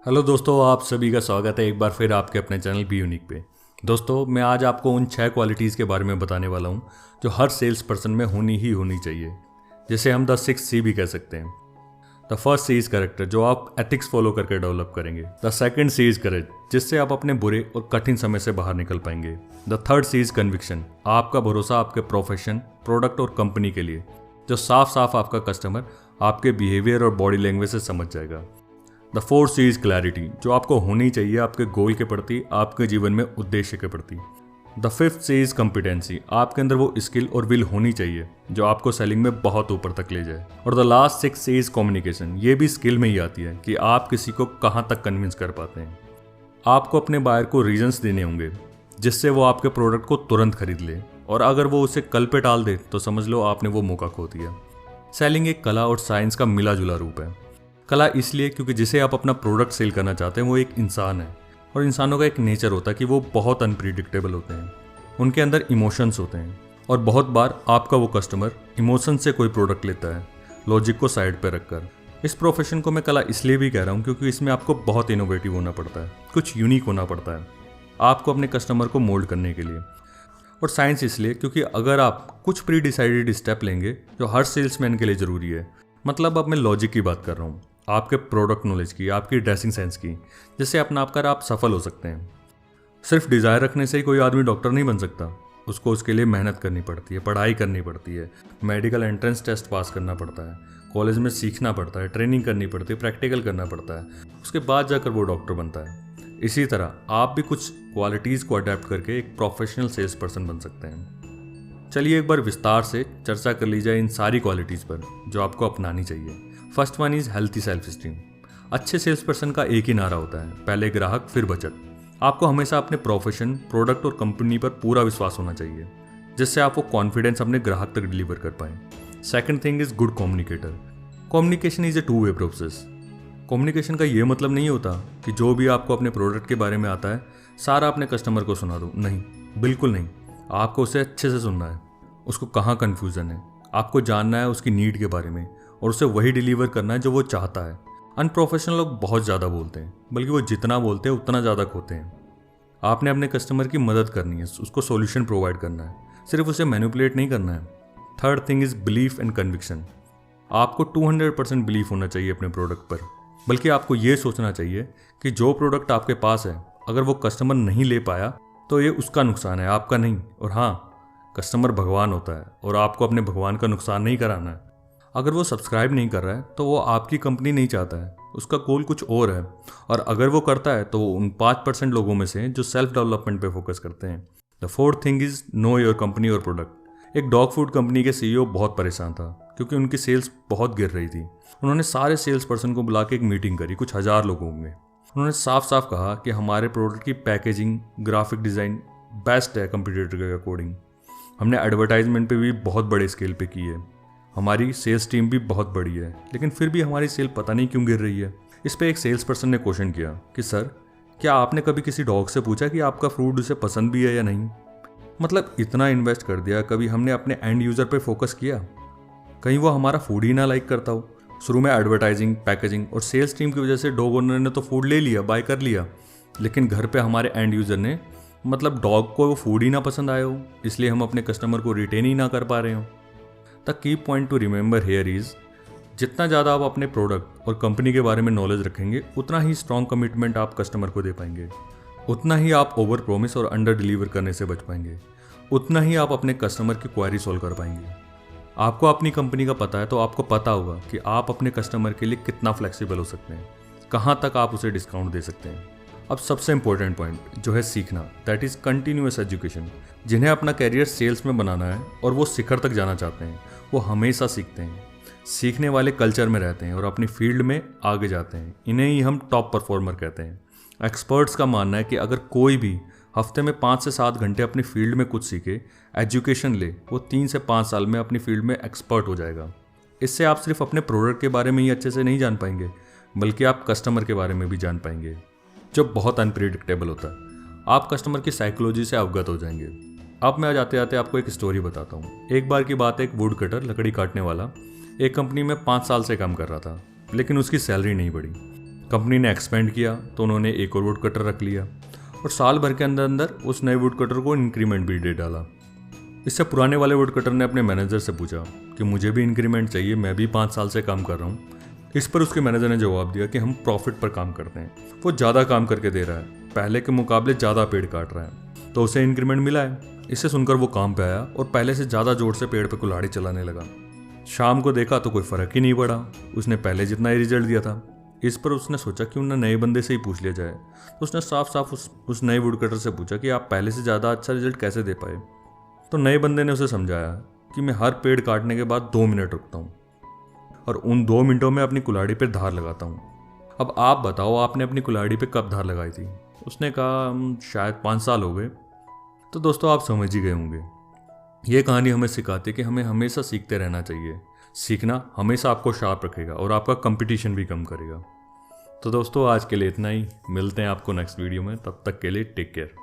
Hello दोस्तों, आप सभी का स्वागत है एक बार फिर आपके अपने चैनल बी यूनिक पे। दोस्तों, मैं आज आपको उन 6 क्वालिटीज़ के बारे में बताने वाला हूँ जो हर सेल्स पर्सन में होनी चाहिए, जिसे हम द 6C भी कह सकते हैं। The first C is character, जो आप एथिक्स फॉलो करके डेवलप करेंगे। The second C is courage, जिससे आप अपने बुरे और कठिन समय से बाहर निकल पाएंगे। The third C is conviction, आपका भरोसा आपके प्रोफेशन, प्रोडक्ट और कंपनी के लिए, जो साफ साफ आपका कस्टमर आपके बिहेवियर और बॉडी लैंग्वेज से समझ जाएगा। The fourth C is clarity, जो आपको होनी चाहिए आपके गोल के प्रति, आपके जीवन में उद्देश्य के प्रति। The fifth C is competency, आपके अंदर वो स्किल और विल होनी चाहिए जो आपको सेलिंग में बहुत ऊपर तक ले जाए। और the last six C is communication, ये भी स्किल में ही आती है कि आप किसी को कहाँ तक कन्विंस कर पाते हैं। आपको अपने बायर को रीजंस देने होंगे जिससे वो आपके प्रोडक्ट को तुरंत खरीद ले, और अगर वो उसे कल पे टाल दे तो समझ लो आपने वो मौका खो दिया। सेलिंग एक कला और साइंस का मिला जुला रूप है। कला इसलिए क्योंकि जिसे आप अपना प्रोडक्ट सेल करना चाहते हैं वो एक इंसान है, और इंसानों का एक नेचर होता है कि वो बहुत अनप्रिडिक्टेबल होते हैं। उनके अंदर इमोशंस होते हैं, और बहुत बार आपका वो कस्टमर इमोशन से कोई प्रोडक्ट लेता है, लॉजिक को साइड पर रखकर। इस प्रोफेशन को मैं कला इसलिए भी कह रहा हूँ क्योंकि इसमें आपको बहुत इनोवेटिव होना पड़ता है, कुछ यूनिक होना पड़ता है आपको अपने कस्टमर को मोल्ड करने के लिए। और साइंस इसलिए क्योंकि अगर आप कुछ प्री डिसाइडेड स्टेप लेंगे जो हर सेल्समैन के लिए ज़रूरी है, मतलब अब मैं लॉजिक की बात कर रहा हूँ, आपके प्रोडक्ट नॉलेज की, आपकी ड्रेसिंग सेंस की, जिससे अपना आप कर आप सफल हो सकते हैं। सिर्फ डिज़ायर रखने से ही कोई आदमी डॉक्टर नहीं बन सकता, उसको उसके लिए मेहनत करनी पड़ती है, पढ़ाई करनी पड़ती है, मेडिकल एंट्रेंस टेस्ट पास करना पड़ता है, कॉलेज में सीखना पड़ता है, ट्रेनिंग करनी पड़ती है, प्रैक्टिकल करना पड़ता है, उसके बाद जाकर वो डॉक्टर बनता है। इसी तरह आप भी कुछ क्वालिटीज़ को अडेप्ट करके एक प्रोफेशनल सेल्स पर्सन बन सकते हैं। चलिए एक बार विस्तार से चर्चा कर ली जाए इन सारी क्वालिटीज़ पर जो आपको अपनानी चाहिए। First one is healthy self esteem. अच्छे सेल्स पर्सन का एक ही नारा होता है, पहले ग्राहक फिर बचत। आपको हमेशा अपने प्रोफेशन, प्रोडक्ट और कंपनी पर पूरा विश्वास होना चाहिए, जिससे आप वो कॉन्फिडेंस अपने ग्राहक तक डिलीवर कर पाएं। Second thing is good communicator. Communication is a two way process. Communication का ये मतलब नहीं होता कि जो भी आपको अपने प्रोडक्ट के बारे में आता है सारा अपने कस्टमर को सुना दो, नहीं, बिल्कुल नहीं। आपको उसे अच्छे से सुनना है, उसको कहाँ कन्फ्यूज़न है, आपको जानना है उसकी नीड के बारे में, और उसे वही डिलीवर करना है जो वो चाहता है। अनप्रोफेशनल लोग बहुत ज़्यादा बोलते हैं, बल्कि वो जितना बोलते हैं उतना ज़्यादा खोते हैं। आपने अपने कस्टमर की मदद करनी है, उसको सॉल्यूशन प्रोवाइड करना है, सिर्फ उसे मैनिपुलेट नहीं करना है। Third thing is belief and conviction. आपको 200% बिलीफ होना चाहिए अपने प्रोडक्ट पर, बल्कि आपको ये सोचना चाहिए कि जो प्रोडक्ट आपके पास है अगर वो कस्टमर नहीं ले पाया तो ये उसका नुकसान है, आपका नहीं। और हाँ, कस्टमर भगवान होता है और आपको अपने भगवान का नुकसान नहीं कराना है। अगर वो सब्सक्राइब नहीं कर रहा है तो वो आपकी कंपनी नहीं चाहता है, उसका गोल कुछ और है। और अगर वो करता है तो वो उन 5% लोगों में से जो सेल्फ डेवलपमेंट पे फोकस करते हैं। The fourth thing is know your company और प्रोडक्ट। एक डॉग फूड कंपनी के सीईओ बहुत परेशान था क्योंकि उनकी सेल्स बहुत गिर रही थी। उन्होंने सारे सेल्स पर्सन को बुला के एक मीटिंग करी, कुछ 1000 लोगों में। उन्होंने साफ साफ कहा कि हमारे प्रोडक्ट की पैकेजिंग, ग्राफिक डिज़ाइन बेस्ट है कंपटीटर के अकॉर्डिंग। हमने एडवर्टाइजमेंट पे भी बहुत बड़े स्केल पे की है, हमारी सेल्स टीम भी बहुत बड़ी है, लेकिन फिर भी हमारी सेल पता नहीं क्यों गिर रही है। इस पे एक सेल्स पर्सन ने क्वेश्चन किया कि सर, क्या आपने कभी किसी डॉग से पूछा कि आपका फूड उसे पसंद भी है या नहीं? मतलब इतना इन्वेस्ट कर दिया, कभी हमने अपने एंड यूज़र पे फोकस किया? कहीं वो हमारा फूड ही ना लाइक करता हो? शुरू में एडवर्टाइजिंग, पैकेजिंग और सेल्स टीम की वजह से डॉग ओनर ने तो फूड ले लिया, बाय कर लिया, लेकिन घर पे हमारे एंड यूज़र ने, मतलब डॉग को वो फूड ही ना पसंद आया हो, इसलिए हम अपने कस्टमर को रिटेन ही ना कर पा रहे हो। The key point two remember here is, जितना ज़्यादा आप अपने प्रोडक्ट और कंपनी के बारे में नॉलेज रखेंगे उतना ही स्ट्रॉन्ग कमिटमेंट आप कस्टमर को दे पाएंगे, उतना ही आप ओवर प्रोमिस और अंडर डिलीवर करने से बच पाएंगे, उतना ही आप अपने कस्टमर की क्वेरी सॉल्व कर पाएंगे। आपको अपनी कंपनी का पता है तो आपको पता होगा कि आप अपने कस्टमर के लिए कितना फ्लेक्सिबल हो सकते हैं, कहाँ तक आप उसे डिस्काउंट दे सकते हैं। अब सबसे इंपॉर्टेंट पॉइंट जो है सीखना, दैट इज़ कंटिन्यूअस एजुकेशन। जिन्हें अपना कैरियर सेल्स में बनाना है और वो शिखर तक जाना चाहते हैं, वो हमेशा सीखते हैं, सीखने वाले कल्चर में रहते हैं और अपनी फील्ड में आगे जाते हैं। इन्हें ही हम टॉप परफॉर्मर कहते हैं। एक्सपर्ट्स का मानना है कि अगर कोई भी हफ्ते में 5 से 7 घंटे अपनी फील्ड में कुछ सीखे, एजुकेशन ले, वो 3 से 5 साल में अपनी फील्ड में एक्सपर्ट हो जाएगा। इससे आप सिर्फ अपने प्रोडक्ट के बारे में ही अच्छे से नहीं जान पाएंगे, बल्कि आप कस्टमर के बारे में भी जान पाएंगे, जो बहुत अनप्रिडिक्टेबल होता है। आप कस्टमर की साइकोलॉजी से अवगत हो जाएंगे। अब मैं जाते जाते आपको एक स्टोरी बताता हूँ। एक बार की बात है, एक वुड कटर, लकड़ी काटने वाला, एक कंपनी में 5 साल से काम कर रहा था, लेकिन उसकी सैलरी नहीं बढ़ी। कंपनी ने एक्सपेंड किया तो उन्होंने एक और वुड कटर रख लिया और साल भर के अंदर अंदर उस नए वुड कटर को इंक्रीमेंट भी दे डाला। इससे पुराने वाले वुड कटर ने अपने मैनेजर से पूछा कि मुझे भी इंक्रीमेंट चाहिए, मैं भी 5 साल से काम कर रहा हूँ। इस पर उसके मैनेजर ने जवाब दिया कि हम प्रॉफिट पर काम करते हैं, वो ज़्यादा काम करके दे रहा है, पहले के मुकाबले ज़्यादा पेड़ काट रहा है, तो उसे इंक्रीमेंट मिला है। इसे सुनकर वो काम पे आया और पहले से ज़्यादा जोर से पेड़ पे कुल्हाड़ी चलाने लगा। शाम को देखा तो कोई फ़र्क ही नहीं पड़ा, उसने पहले जितना ही रिजल्ट दिया था। इस पर उसने सोचा कि उन्हें नए बंदे से ही पूछ लिया जाए, तो उसने साफ साफ उस नए वुड कटर से पूछा कि आप पहले से ज़्यादा अच्छा रिजल्ट कैसे दे पाए। तो नए बंदे ने उसे समझाया कि मैं हर पेड़ काटने के बाद 2 मिनट रुकता हूँ और उन 2 मिनटों में अपनी कुल्हाड़ी पे धार लगाता हूँ। अब आप बताओ आपने अपनी कुल्हाड़ी पे कब धार लगाई थी? उसने कहा शायद 5 साल हो गए। तो दोस्तों आप समझ ही गए होंगे, ये कहानी हमें सिखाती है कि हमें हमेशा सीखते रहना चाहिए। सीखना हमेशा आपको शार्प रखेगा और आपका कंपटीशन भी कम करेगा। तो दोस्तों आज के लिए इतना ही, मिलते हैं आपको नेक्स्ट वीडियो में, तब तक के लिए टेक केयर।